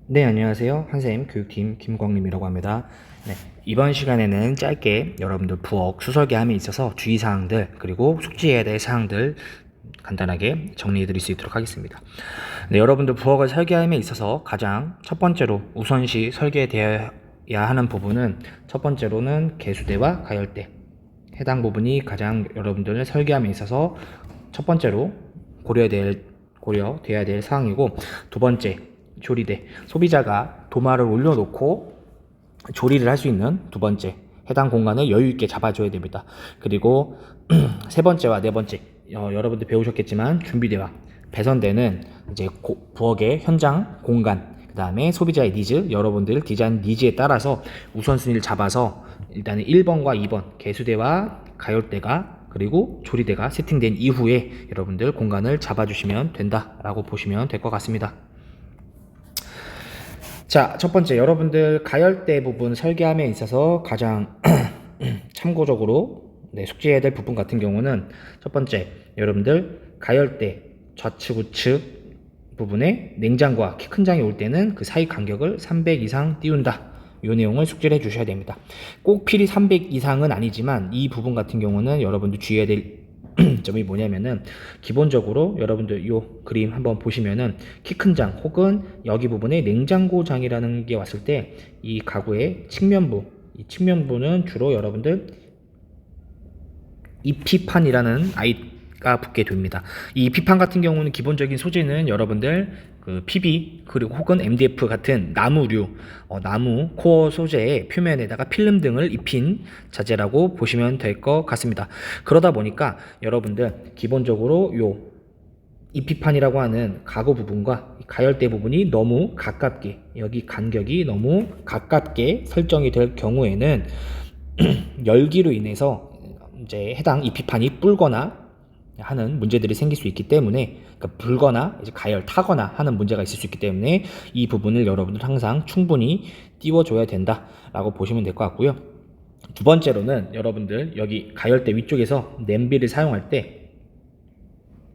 네, 안녕하세요. 한샘 교육팀 김광림이라고 합니다. 네, 이번 시간에는 짧게 여러분들 부엌 수설계함에 있어서 주의사항들 그리고 숙지해야 될 사항들 간단하게 정리해 드릴 수 있도록 하겠습니다. 네, 여러분들 부엌을 설계함에 있어서 가장 첫 번째로 우선시 설계되어야 하는 부분은 첫 번째로는 개수대와 가열대. 해당 부분이 가장 여러분들 설계함에 있어서 첫 번째로 고려돼야 될 사항이고, 두 번째 조리대. 소비자가 도마를 올려놓고 조리를 할 수 있는 두 번째 해당 공간을 여유 있게 잡아줘야 됩니다. 그리고 세 번째와 네 번째, 여러분들 배우셨겠지만 준비대와 배선대는 이제 부엌의 현장 공간, 그 다음에 소비자의 니즈, 여러분들 디자인 니즈에 따라서 우선순위를 잡아서 일단은 1번과 2번 개수대와 가열대가 그리고 조리대가 세팅된 이후에 여러분들 공간을 잡아주시면 된다라고 보시면 될 것 같습니다. 자, 첫 번째, 여러분들 가열대 부분 설계함에 있어서 가장 참고적으로 숙지해야 될 부분 같은 경우는, 첫 번째, 여러분들 가열대 좌측 우측 부분에 냉장고와 키 큰 장이 올 때는 그 사이 간격을 300 이상 띄운다. 이 내용을 숙지를 해주셔야 됩니다. 꼭 필히 300 이상은 아니지만 이 부분 같은 경우는 여러분들 주의해야 될 점이 뭐냐면은, 기본적으로 여러분들 이 그림 한번 보시면은 키 큰 장 혹은 여기 부분에 냉장고장이라는 게 왔을 때 이 가구의 측면부, 이 측면부는 주로 여러분들 이피판이라는 아이가 붙게 됩니다. 이 이피판 같은 경우는 기본적인 소재는 여러분들 그 PB 그리고 혹은 MDF 같은 나무류, 나무 코어 소재의 표면에다가 필름 등을 입힌 자재라고 보시면 될 것 같습니다. 그러다 보니까 여러분들 기본적으로 요 이피판이라고 하는 가구 부분과 가열대 부분이 너무 가깝게, 여기 간격이 너무 가깝게 설정이 될 경우에는 열기로 인해서 이제 해당 이피판이 불거나 하는 문제들이 생길 수 있기 때문에, 그러니까 불거나 이제 가열 타거나 하는 문제가 있을 수 있기 때문에 이 부분을 여러분들 항상 충분히 띄워줘야 된다라고 보시면 될 것 같고요. 두 번째로는 여러분들 여기 가열대 위쪽에서 냄비를 사용할 때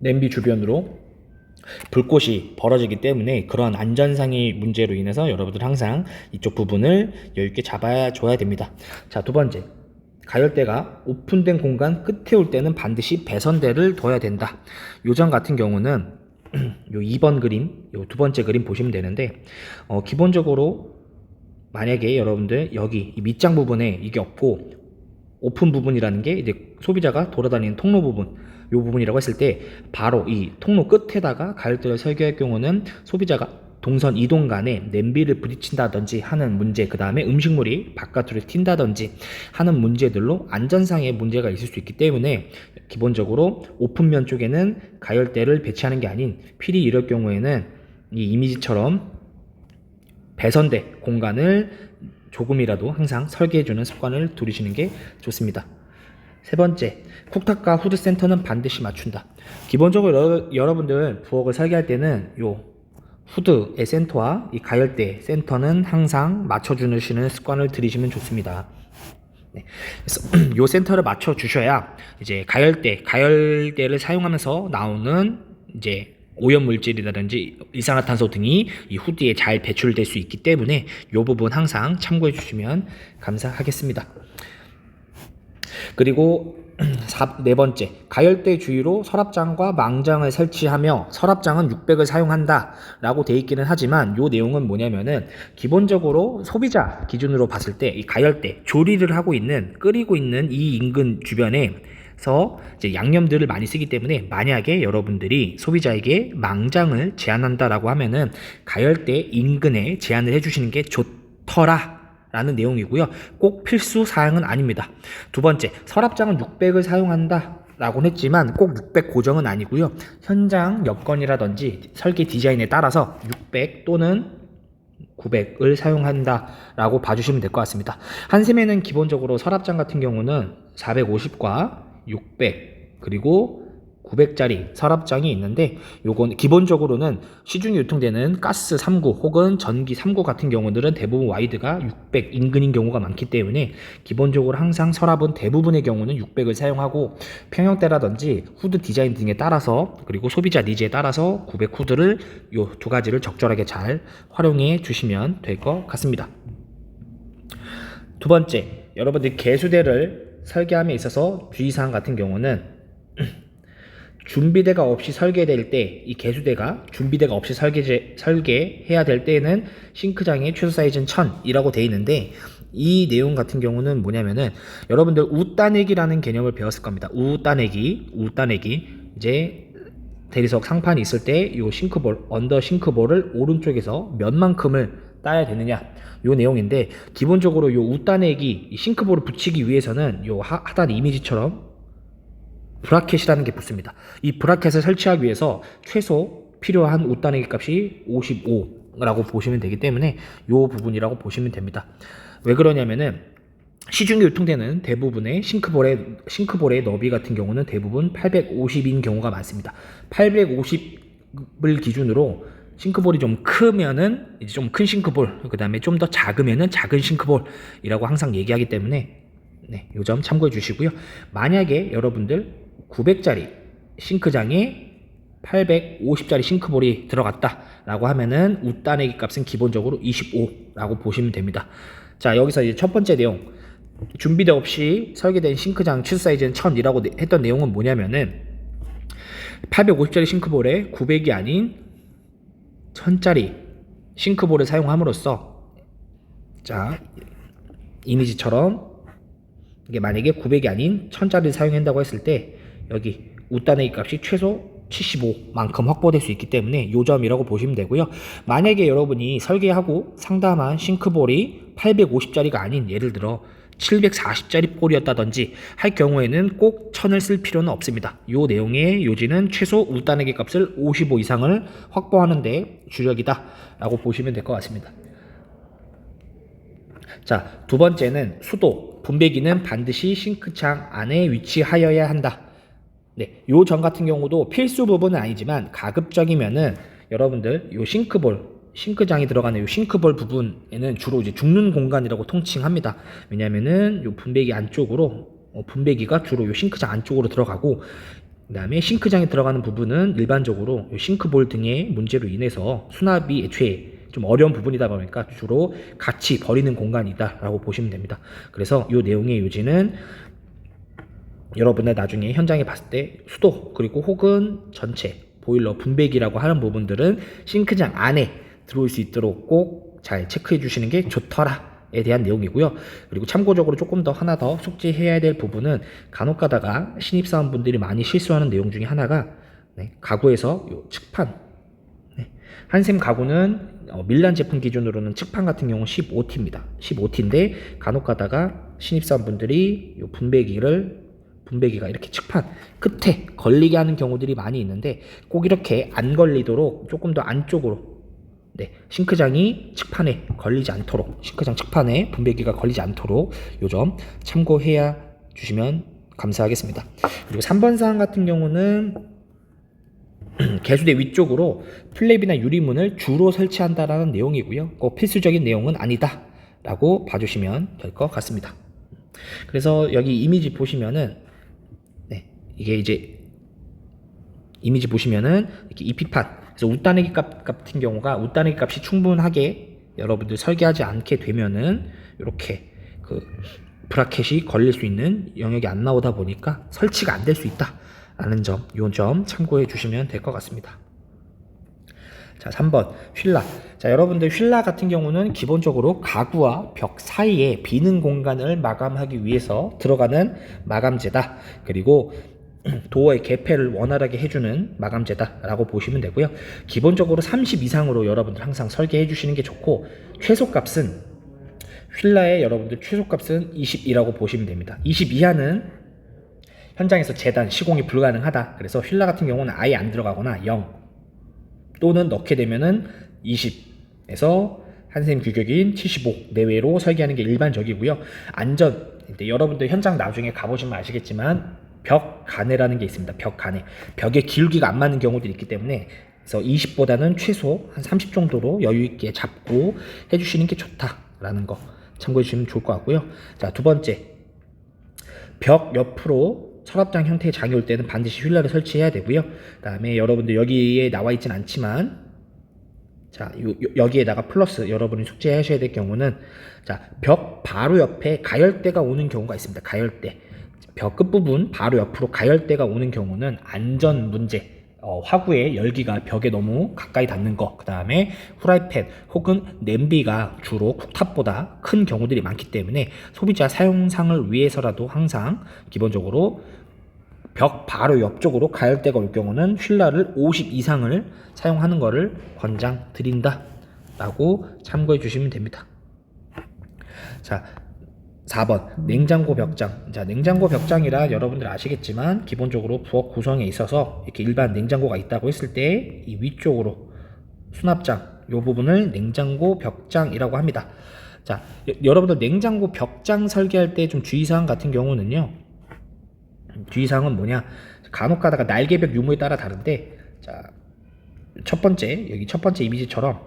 냄비 주변으로 불꽃이 벌어지기 때문에 그러한 안전상의 문제로 인해서 여러분들 항상 이쪽 부분을 여유있게 잡아줘야 됩니다. 자, 두 번째, 가열대가 오픈된 공간 끝에 올 때는 반드시 배선대를 둬야 된다. 요점 같은 경우는 요 2번 그림, 요 두 번째 그림 보시면 되는데, 기본적으로 만약에 여러분들 여기 이 밑장 부분에 이게 없고 오픈 부분이라는 게 이제 소비자가 돌아다니는 통로 부분, 이 부분이라고 했을 때 바로 이 통로 끝에다가 가열대를 설계할 경우는 소비자가 동선 이동 간에 냄비를 부딪힌다든지 하는 문제, 그 다음에 음식물이 바깥으로 튄다든지 하는 문제들로 안전상의 문제가 있을 수 있기 때문에 기본적으로 오픈면 쪽에는 가열대를 배치하는 게 아닌, 필히 이럴 경우에는 이 이미지처럼 배선대 공간을 조금이라도 항상 설계해주는 습관을 들이시는 게 좋습니다. 세 번째, 쿡탑과 후드 센터는 반드시 맞춘다. 기본적으로 여러분들 부엌을 설계할 때는 요 후드의 센터와 이 가열대 센터는 항상 맞춰주시는 습관을 들이시면 좋습니다. 네. 그래서 요 센터를 맞춰 주셔야 이제 가열대를 사용하면서 나오는 이제 오염 물질이라든지 일산화탄소 등이 이 후드에 잘 배출될 수 있기 때문에 이 부분 항상 참고해 주시면 감사하겠습니다. 그리고 네 번째, 가열대 주위로 서랍장과 망장을 설치하며 서랍장은 600을 사용한다 라고 되어 있기는 하지만, 이 내용은 뭐냐면은 기본적으로 소비자 기준으로 봤을 때 이 가열대 조리를 하고 있는, 끓이고 있는 이 인근 주변에서 이제 양념들을 많이 쓰기 때문에 만약에 여러분들이 소비자에게 망장을 제한한다라고 하면은 가열대 인근에 제한을 해주시는 게 좋더라 라는 내용이고요. 꼭 필수 사항은 아닙니다. 두 번째, 서랍장은 600을 사용한다 라고는 했지만 꼭 600 고정은 아니고요. 현장 여건이라든지 설계 디자인에 따라서 600 또는 900을 사용한다 라고 봐주시면 될 것 같습니다. 한샘에는 기본적으로 서랍장 같은 경우는 450과 600 그리고 900짜리 서랍장이 있는데, 요건 기본적으로는 시중에 유통되는 가스 3구 혹은 전기 3구 같은 경우들은 대부분 와이드가 600 인근인 경우가 많기 때문에 기본적으로 항상 서랍은 대부분의 경우는 600을 사용하고, 평형대라든지 후드 디자인 등에 따라서 그리고 소비자 니즈에 따라서 900 후드를 요 두 가지를 적절하게 잘 활용해 주시면 될 것 같습니다. 두 번째, 여러분들 개수대를 설계함에 있어서 주의사항 같은 경우는 준비대가 없이 설계될 때, 이 개수대가 준비대가 없이 설계해야 될 때에는 싱크장의 최소 사이즈는 1000이라고 되어 있는데, 이 내용 같은 경우는 뭐냐면은 여러분들 우따내기라는 개념을 배웠을 겁니다. 우따내기 이제 대리석 상판이 있을 때 요 싱크볼, 언더 싱크볼을 오른쪽에서 몇만큼을 따야 되느냐, 요 내용인데, 기본적으로 요 우따내기 이 싱크볼을 붙이기 위해서는 요 하단 이미지처럼 브라켓이라는 게 붙습니다. 이 브라켓을 설치하기 위해서 최소 필요한 우따내기 값이 55라고 보시면 되기 때문에 요 부분이라고 보시면 됩니다. 왜 그러냐면은 시중에 유통되는 대부분의 싱크볼의 너비 같은 경우는 대부분 850인 경우가 많습니다. 850을 기준으로 싱크볼이 좀 크면은 이제 좀 큰 싱크볼, 그 다음에 좀 더 작으면은 작은 싱크볼이라고 항상 얘기하기 때문에 이 점 참고해 주시고요. 만약에 여러분들 900짜리 싱크장에 850짜리 싱크볼이 들어갔다라고 하면은 우따내기 값은 기본적으로 25라고 보시면 됩니다. 자, 여기서 이제 첫 번째 내용, 준비대 없이 설계된 싱크장 최소 사이즈는 1000이라고 했던 내용은 뭐냐면은 850짜리 싱크볼에 900이 아닌 1000짜리 싱크볼을 사용함으로써, 자, 이미지처럼 이게 만약에 900이 아닌 1000짜리를 사용한다고 했을 때 여기 우따내기 값이 최소 75만큼 확보될 수 있기 때문에 요 점이라고 보시면 되고요. 만약에 여러분이 설계하고 상담한 싱크볼이 850짜리가 아닌 예를 들어 740짜리 볼이었다든지 할 경우에는 꼭 1000을 쓸 필요는 없습니다. 요 내용의 요지는 최소 우따내기 값을 55 이상을 확보하는 데 주력이다 라고 보시면 될 것 같습니다. 자, 두 번째는 수도, 분배기는 반드시 싱크장 안에 위치하여야 한다. 네, 요 점 같은 경우도 필수 부분은 아니지만 가급적이면은 여러분들 요 싱크장이 들어가는 요 싱크볼 부분에는 주로 이제 죽는 공간이라고 통칭합니다. 왜냐면은 요 분배기 안쪽으로 분배기가 주로 요 싱크장 안쪽으로 들어가고, 그 다음에 싱크장에 들어가는 부분은 일반적으로 요 싱크볼 등의 문제로 인해서 수납이 애초에 좀 어려운 부분이다 보니까 주로 같이 버리는 공간이다 라고 보시면 됩니다. 그래서 이 내용의 요지는 여러분의 나중에 현장에 봤을 때 수도 그리고 혹은 전체 보일러 분배기라고 하는 부분들은 싱크장 안에 들어올 수 있도록 꼭 잘 체크해 주시는 게 좋더라에 대한 내용이고요. 그리고 참고적으로 조금 더 하나 더 숙지해야 될 부분은 간혹 가다가 신입사원분들이 많이 실수하는 내용 중에 하나가 가구에서 요 측판, 한샘 가구는 밀란 제품 기준으로는 측판 같은 경우는 15T입니다. 15T인데 간혹 가다가 신입사원분들이 요 분배기가 이렇게 측판 끝에 걸리게 하는 경우들이 많이 있는데, 꼭 이렇게 안 걸리도록 조금 더 안쪽으로 싱크장이 측판에 걸리지 않도록, 싱크장 측판에 분배기가 걸리지 않도록 요 점 참고해야 주시면 감사하겠습니다. 그리고 3번 사항 같은 경우는 개수대 위쪽으로 플랩이나 유리문을 주로 설치한다라는 내용이고요. 꼭 필수적인 내용은 아니다 라고 봐주시면 될 것 같습니다. 그래서 여기 이미지 보시면은 이게 이제 이미지 보시면은 이렇게 이피판, 그래서 우따내기 값 같은 경우가 우따내기 값이 충분하게 여러분들 설계하지 않게 되면은 이렇게 그 브라켓이 걸릴 수 있는 영역이 안 나오다 보니까 설치가 안 될 수 있다 라는 점, 이 점 참고해 주시면 될 것 같습니다. 자, 3번 휠라. 자, 여러분들 휠라 같은 경우는 기본적으로 가구와 벽 사이에 비는 공간을 마감하기 위해서 들어가는 마감재다. 그리고 도어의 개폐를 원활하게 해주는 마감재다 라고 보시면 되고요. 기본적으로 30 이상으로 여러분들 항상 설계해 주시는 게 좋고, 최소값은 휠라의 여러분들 최소값은 20이라고 보시면 됩니다. 20 이하는 현장에서 재단, 시공이 불가능하다. 그래서 휠라 같은 경우는 아예 안 들어가거나 0 또는 넣게 되면은 20에서 한샘 규격인 75 내외로 설계하는 게 일반적이고요. 안전, 여러분들 현장 나중에 가보시면 아시겠지만 벽 가내라는 게 있습니다. 벽 가내. 벽의 기울기가 안 맞는 경우들이 있기 때문에 그래서 20보다는 최소 한 30 정도로 여유 있게 잡고 해주시는 게 좋다라는 거 참고해 주시면 좋을 것 같고요. 자, 두 번째, 벽 옆으로 서랍장 형태의 장이 올 때는 반드시 휠라를 설치해야 되고요. 그다음에 여러분들 여기에 나와 있진 않지만, 자, 여기에다가 플러스 여러분이 숙지하셔야 될 경우는, 자, 벽 바로 옆에 가열대가 오는 경우가 있습니다. 가열대. 벽 끝부분 바로 옆으로 가열대가 오는 경우는 안전 문제, 화구의 열기가 벽에 너무 가까이 닿는 거, 그 다음에 후라이팬 혹은 냄비가 주로 쿡탑보다 큰 경우들이 많기 때문에 소비자 사용상을 위해서라도 항상 기본적으로 벽 바로 옆쪽으로 가열대가 올 경우는 휠라를 50 이상을 사용하는 것을 권장드린다 라고 참고해 주시면 됩니다. 자, 4번 냉장고 벽장. 자, 냉장고 벽장이라 여러분들 아시겠지만 기본적으로 부엌 구성에 있어서 이렇게 일반 냉장고가 있다고 했을 때 이 위쪽으로 수납장 이 부분을 냉장고 벽장이라고 합니다. 자, 여러분들 냉장고 벽장 설계할 때 좀 주의사항 같은 경우는요, 주의사항은 뭐냐, 간혹 가다가 날개벽 유무에 따라 다른데, 자, 첫 번째 여기 첫 번째 이미지처럼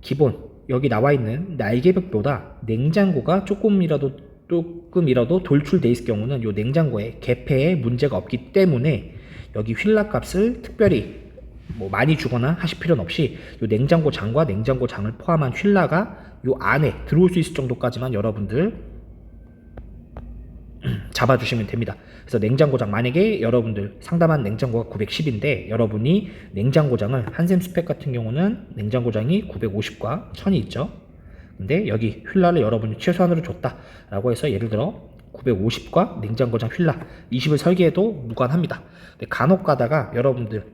기본 여기 나와 있는 날개벽보다 냉장고가 조금이라도 돌출돼 있을 경우는 이 냉장고에 개폐에 문제가 없기 때문에 여기 휠라 값을 특별히 뭐 많이 주거나 하실 필요는 없이 이 냉장고 장과 냉장고 장을 포함한 휠라가 이 안에 들어올 수 있을 정도까지만 여러분들 잡아주시면 됩니다. 그래서 냉장고장, 만약에 여러분들 상담한 냉장고가 910인데 여러분이 냉장고장을 한샘 스펙 같은 경우는 냉장고장이 950과 1000이 있죠. 근데 여기 휠라를 여러분이 최소한으로 줬다 라고 해서 예를 들어 950과 냉장고장 휠라 20을 설계해도 무관합니다. 근데 간혹 가다가 여러분들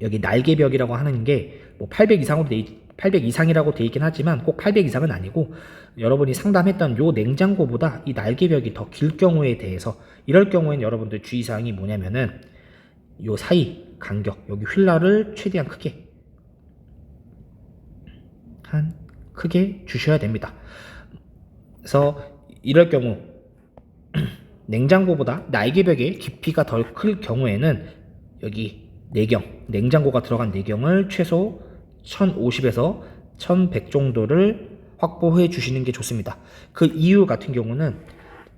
여기 날개벽이라고 하는 게 뭐 800 이상으로 800 이상이라고 돼 있긴 하지만 꼭 800 이상은 아니고, 여러분이 상담했던 요 냉장고보다 이 날개벽이 더 길 경우에 대해서, 이럴 경우에는 여러분들 주의사항이 뭐냐면은 요 사이 간격, 여기 휠라를 최대한 크게 주셔야 됩니다. 그래서 이럴 경우 냉장고보다 날개벽의 깊이가 덜 클 경우에는 여기 내경, 냉장고가 들어간 내경을 최소 1050에서 1100 정도를 확보해 주시는 게 좋습니다. 그 이유 같은 경우는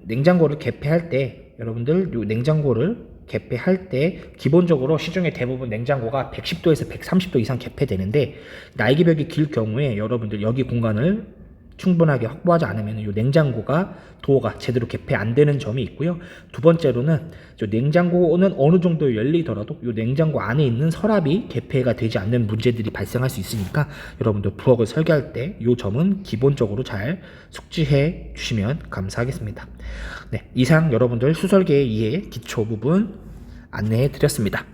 냉장고를 개폐할 때, 여러분들 요 냉장고를 개폐할 때 기본적으로 시중에 대부분 냉장고가 110도에서 130도 이상 개폐되는데, 날개벽이 길 경우에 여러분들 여기 공간을 충분하게 확보하지 않으면 이 냉장고가 도어가 제대로 개폐 안 되는 점이 있고요. 두 번째로는 저 냉장고는 어느 정도 열리더라도 이 냉장고 안에 있는 서랍이 개폐가 되지 않는 문제들이 발생할 수 있으니까 여러분들 부엌을 설계할 때 이 점은 기본적으로 잘 숙지해 주시면 감사하겠습니다. 네, 이상 여러분들 수설계의 이해 기초 부분 안내해 드렸습니다.